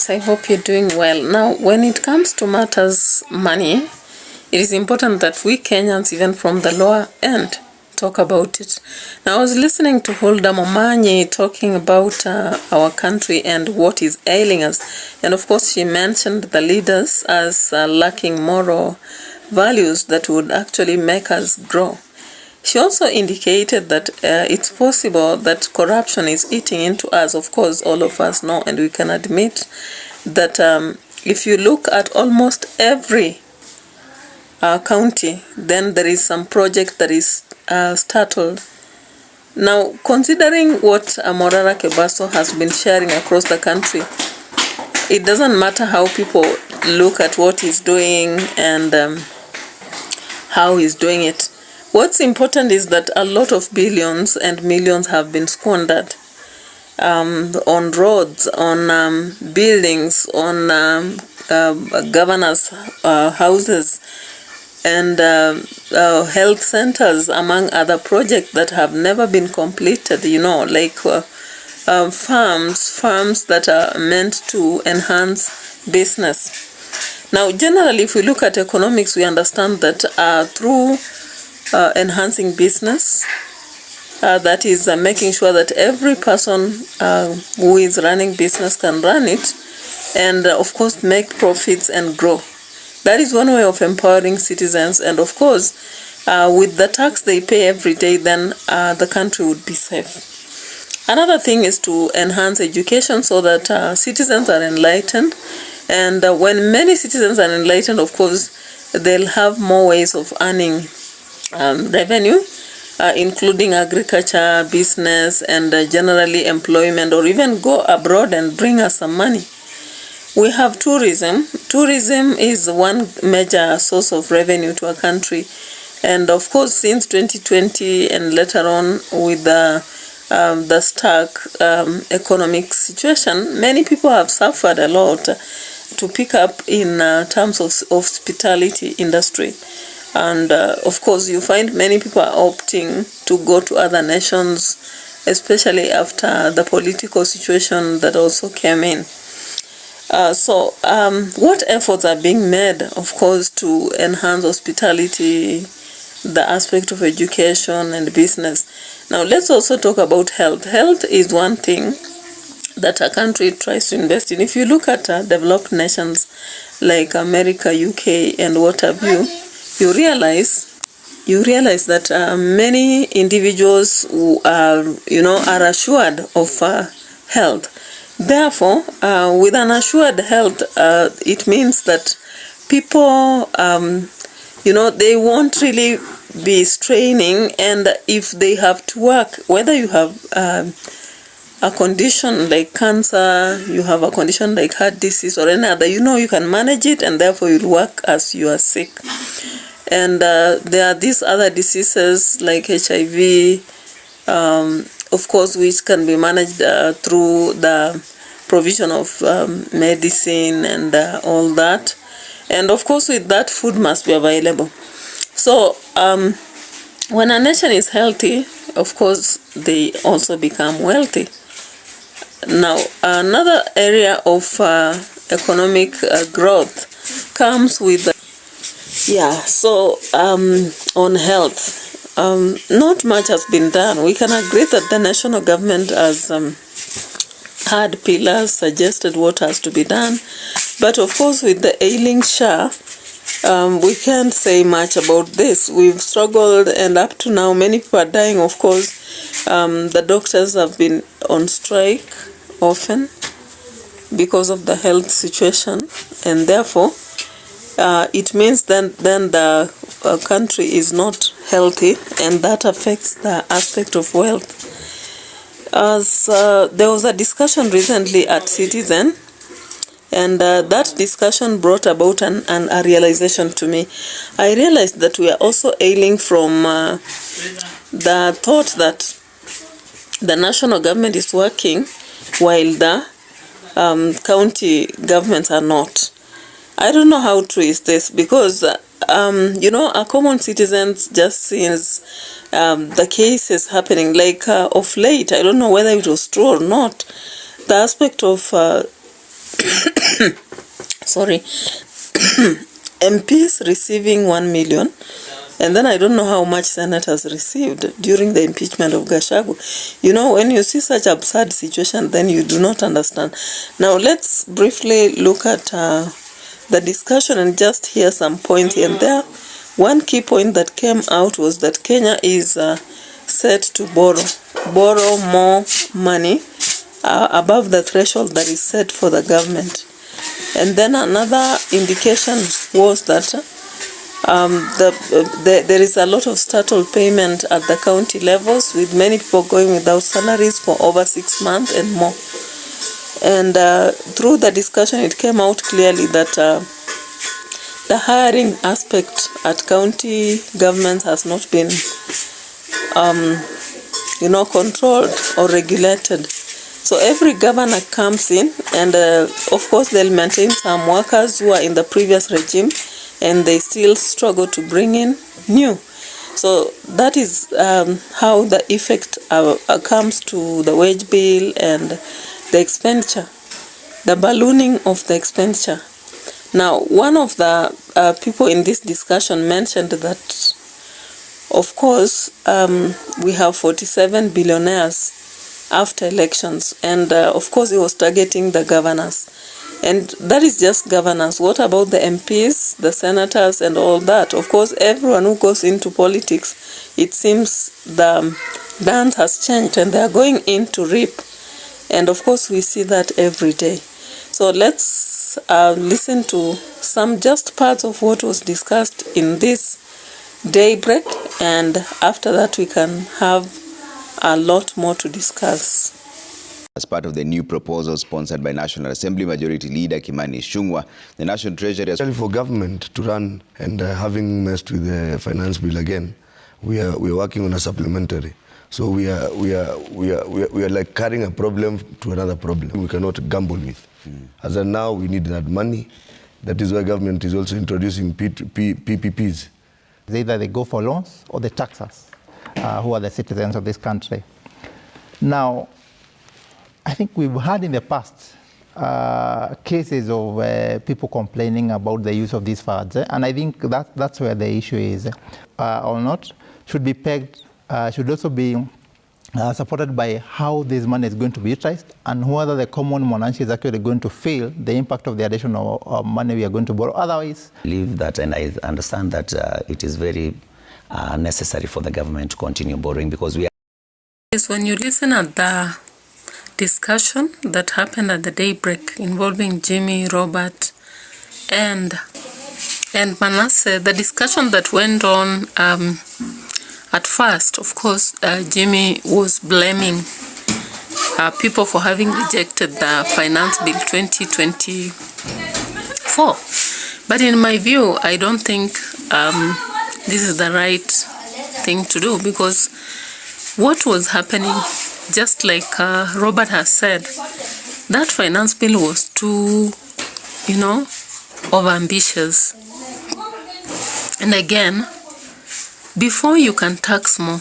Kenyans, I hope you're doing well. Now, when it comes to matters money, it is important that we Kenyans, even from the lower end, talk about it. Now, I was listening to Hulda Momanyi talking about our country and what is ailing us. And of course, she mentioned the leaders as lacking moral values that would actually make us grow. She also indicated that it's possible that corruption is eating into us. Of course, all of us know, and we can admit that if you look at almost every county, then there is some project that is startled. Now, considering what Morara Kebaso has been sharing across the country, it doesn't matter how people look at what he's doing and how he's doing it. What's important is that a lot of billions and millions have been squandered on roads, on buildings, on governors' houses, and health centers, among other projects that have never been completed, like farms that are meant to enhance business. Now, generally, if we look at economics, we understand that through enhancing business, that is making sure that every person who is running business can run it and of course make profits and grow. That is one way of empowering citizens, and of course with the tax they pay every day, then the country would be safe. Another thing is to enhance education so that citizens are enlightened, and when many citizens are enlightened, of course they'll have more ways of earning revenue, including agriculture, business, and generally employment, or even go abroad and bring us some money. We have tourism. Tourism is one major source of revenue to a country. And of course, since 2020 and later on with the stark economic situation, many people have suffered a lot to pick up in terms of hospitality industry. And of course, you find many people are opting to go to other nations, especially after the political situation that also came in. So what efforts are being made, of course, to enhance hospitality, the aspect of education and business? Now, let's also talk about health. Health is one thing that a country tries to invest in. If you look at developed nations like America, UK, and what have you, you realize that many individuals who are assured of health. Therefore, with an assured health, it means that people, they won't really be straining, and if they have to work, whether you have a condition like cancer, you have a condition like heart disease or any other, you can manage it, and therefore you'll work as you are sick. And there are these other diseases like HIV, of course, which can be managed through the provision of medicine and all that. And of course, with that, food must be available. So when a nation is healthy, of course, they also become wealthy. Now, another area of economic growth comes with on health, not much has been done. We can agree that the national government has had pillars, suggested what has to be done, but of course with the ailing SHA, we can't say much about this. We've struggled, and up to now many people are dying. Of course, the doctors have been on strike often because of the health situation, and therefore it means then the country is not healthy, and that affects the aspect of wealth. As there was a discussion recently at Citizen, and that discussion brought about a realization to me. I realized that we are also ailing from the thought that the national government is working while the county governments are not. I don't know how true is this, because a common citizen just sees the cases happening, like of late. I don't know whether it was true or not. The aspect of sorry, MPs receiving 1 million, and then I don't know how much senators received during the impeachment of Gachagua. You know, when you see such absurd situation, then you do not understand. Now, let's briefly look at the discussion and just hear some points here and there. One key point that came out was that Kenya is set to borrow more money above the threshold that is set for the government. And then another indication was that there is a lot of startled payment at the county levels, with many people going without salaries for over 6 months and more. And through the discussion, it came out clearly that the hiring aspect at county governments has not been, controlled or regulated. So every governor comes in, and of course they'll maintain some workers who are in the previous regime, and they still struggle to bring in new. So that is how the effect comes to the wage bill and the expenditure, the ballooning of the expenditure. Now, one of the people in this discussion mentioned that, of course, we have 47 billionaires after elections, and of course he was targeting the governors, and that is just governors. What about the MPs, the senators, and all that? Of course, everyone who goes into politics, it seems the dance has changed and they are going in to reap, and of course we see that every day. So let's listen to some just parts of what was discussed in this daybreak, and after that we can have a lot more to discuss. As part of the new proposal sponsored by National Assembly Majority Leader Kimani Ichung'wah, the National Treasury has... For government to run, and having messed with the finance bill again, we are working on a supplementary. So we are like carrying a problem to another problem we cannot gamble with. As of now, we need that money. That is why government is also introducing PPPs. Either they go for loans or the taxers, who are the citizens of this country. Now, I think we've had in the past cases of people complaining about the use of these funds, and I think that's where the issue is. Or not, should be pegged, should also be supported by how this money is going to be utilized, and whether the common Mwananchi is actually going to feel the impact of the additional money we are going to borrow. Otherwise, I believe that, and I understand that it is very necessary for the government to continue borrowing, because we are... When you listen at the discussion that happened at the daybreak involving Jimmy, Robert, and Manasseh, the discussion that went on, at first, of course, Jimmy was blaming people for having rejected the Finance Bill 2024. But in my view, I don't think this is the right thing to do, because what was happening, just like Robert has said, that finance bill was too, overambitious. And again, before you can tax more,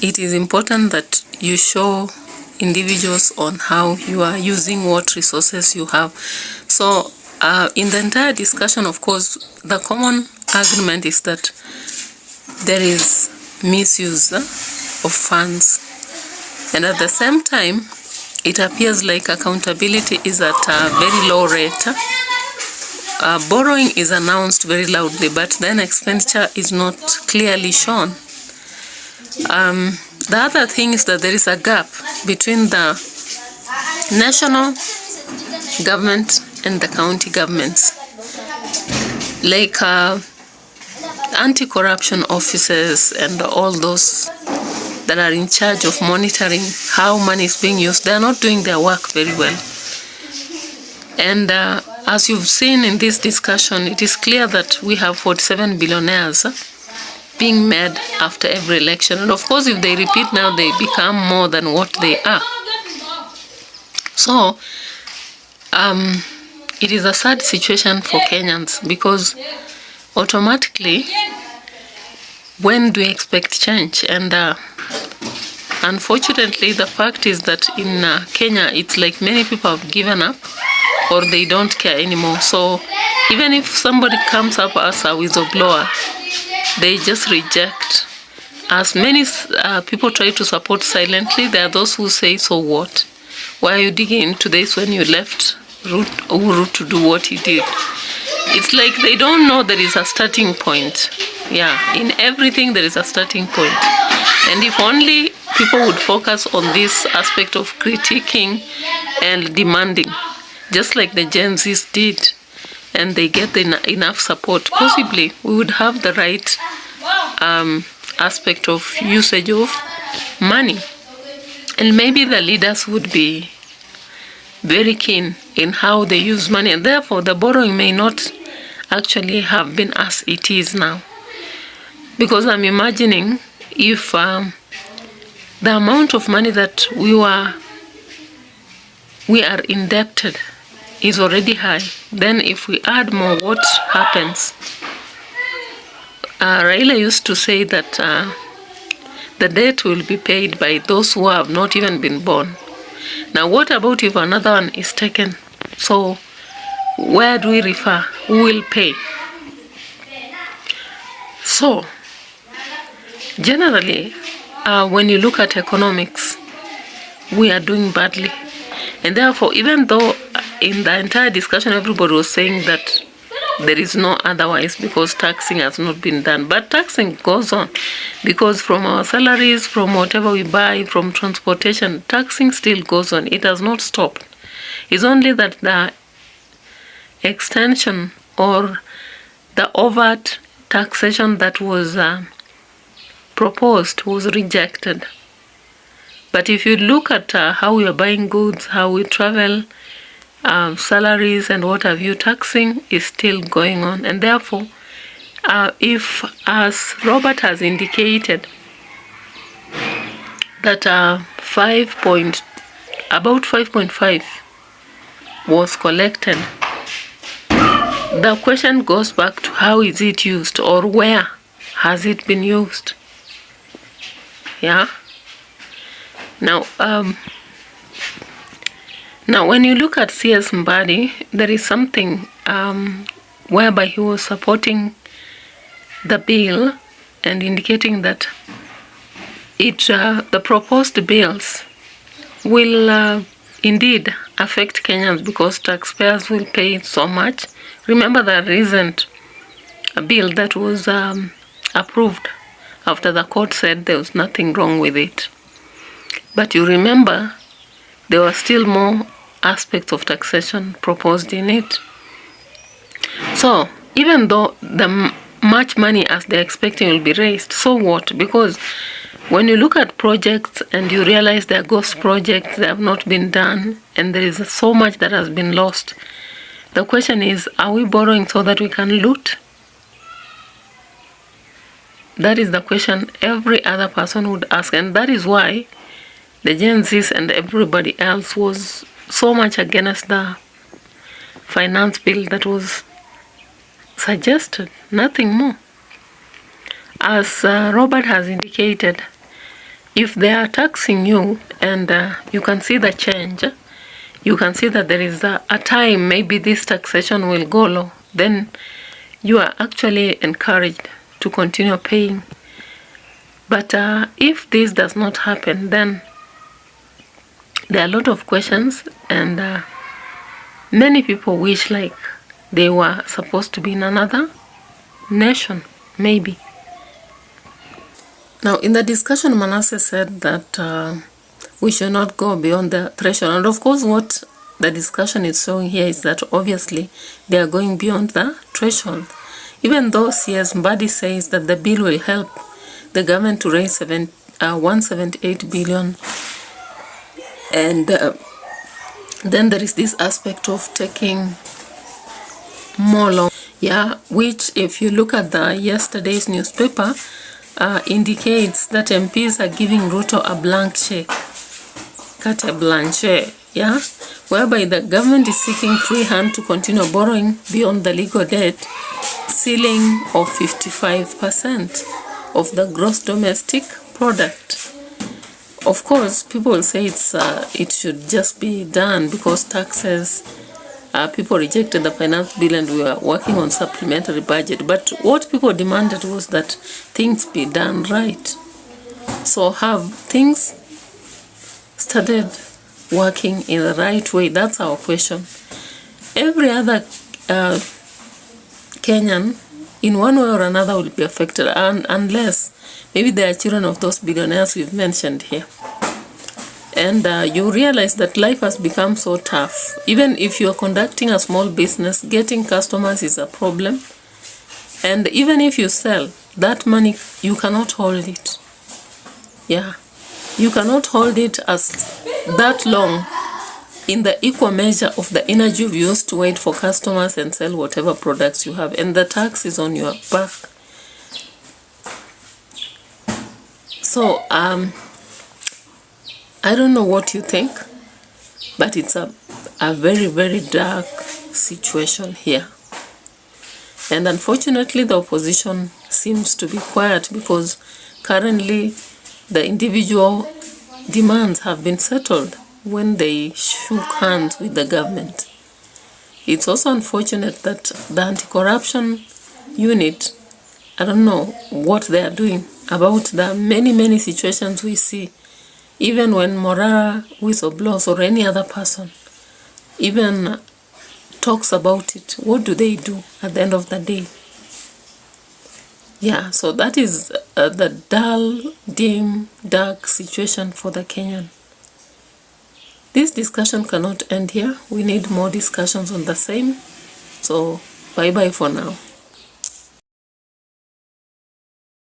it is important that you show individuals on how you are using what resources you have. So in the entire discussion, of course, the common argument is that there is misuse of funds. And at the same time, it appears like accountability is at a very low rate. Borrowing is announced very loudly, but then expenditure is not clearly shown. The other thing is that there is a gap between the national government and the county governments. Like anti-corruption officers and all those that are in charge of monitoring how money is being used, they are not doing their work very well. And as you've seen in this discussion, it is clear that we have 47 billionaires being made after every election. And of course, if they repeat now, they become more than what they are. So, it is a sad situation for Kenyans, because automatically, when do we expect change? And unfortunately, the fact is that in Kenya, it's like many people have given up or they don't care anymore. So even if somebody comes up as a whistleblower, they just reject. As many people try to support silently, there are those who say, so what? Why are you digging into this when you left Uhuru to do what he did? It's like they don't know there is a starting point. Yeah, in everything there is a starting point. And if only people would focus on this aspect of critiquing and demanding, just like the Gen Zs did, and they get enough support, possibly we would have the right aspect of usage of money. And maybe the leaders would be very keen in how they use money, and therefore the borrowing may not actually have been as it is now. Because I'm imagining if the amount of money that we are indebted is already high, then if we add more, what happens? Raila used to say that the debt will be paid by those who have not even been born. Now, what about if another one is taken? So, where do we refer? Who will pay? So, generally, when you look at economics, we are doing badly. And therefore, even though in the entire discussion everybody was saying that there is no otherwise because taxing has not been done. But taxing goes on because from our salaries, from whatever we buy, from transportation, taxing still goes on. It has not stopped. It's only that the extension or the overt taxation that was proposed was rejected. But if you look at how we are buying goods, how we travel, salaries and what have you, taxing is still going on. And therefore, if, as Robert has indicated, that about 5.5 was collected, the question goes back to how is it used or where has it been used? Yeah. Now, when you look at C.S. Mbadi, there is something whereby he was supporting the bill and indicating that the proposed bills will indeed affect Kenyans because taxpayers will pay so much. Remember the recent bill that was approved after the court said there was nothing wrong with it. But you remember there were still more aspects of taxation proposed in it. So even though the much money as they're expecting will be raised, so what? Because when you look at projects and you realize they're ghost projects, they have not been done, and there is so much that has been lost, the question is, are we borrowing so that we can loot? That is the question every other person would ask, and that is why the Gen Zs and everybody else was so much against the finance bill that was suggested, nothing more. As Robert has indicated, if they are taxing you and you can see the change, you can see that there is a time maybe this taxation will go low, then you are actually encouraged to continue paying. But if this does not happen, then there are a lot of questions, and many people wish like they were supposed to be in another nation, maybe. Now, in the discussion, Manasseh said that we should not go beyond the threshold. And of course, what the discussion is showing here is that obviously they are going beyond the threshold. Even though C.S. Mbadi says that the bill will help the government to raise 178 billion, and then there is this aspect of taking more loan, which if you look at the yesterday's newspaper, indicates that MPs are giving Ruto a blank check, carte blanche, whereby the government is seeking free hand to continue borrowing beyond the legal debt ceiling of 55% of the gross domestic product. of course, people say it should just be done because taxes, people rejected the finance bill and we were working on supplementary budget. But what people demanded was that things be done right. So have things started working in the right way? That's our question. Every other Kenyan, in one way or another, will be affected, unless maybe they are children of those billionaires we've mentioned here. And you realize that life has become so tough. Even if you're conducting a small business, getting customers is a problem. And even if you sell, that money, you cannot hold it. Yeah. You cannot hold it as that long in the equal measure of the energy you've used to wait for customers and sell whatever products you have. And the tax is on your back. So, I don't know what you think, but it's a very, very dark situation here. And unfortunately, the opposition seems to be quiet because currently the individual demands have been settled when they shook hands with the government. It's also unfortunate that the anti-corruption unit, I don't know what they are doing about the many situations we see. Even when Morara whistleblowers or any other person even talks about it, what do they do at the end of the day? Yeah, so that is the dull, dim, dark situation for the Kenyan. This discussion cannot end here. We need more discussions on the same. So, bye-bye for now.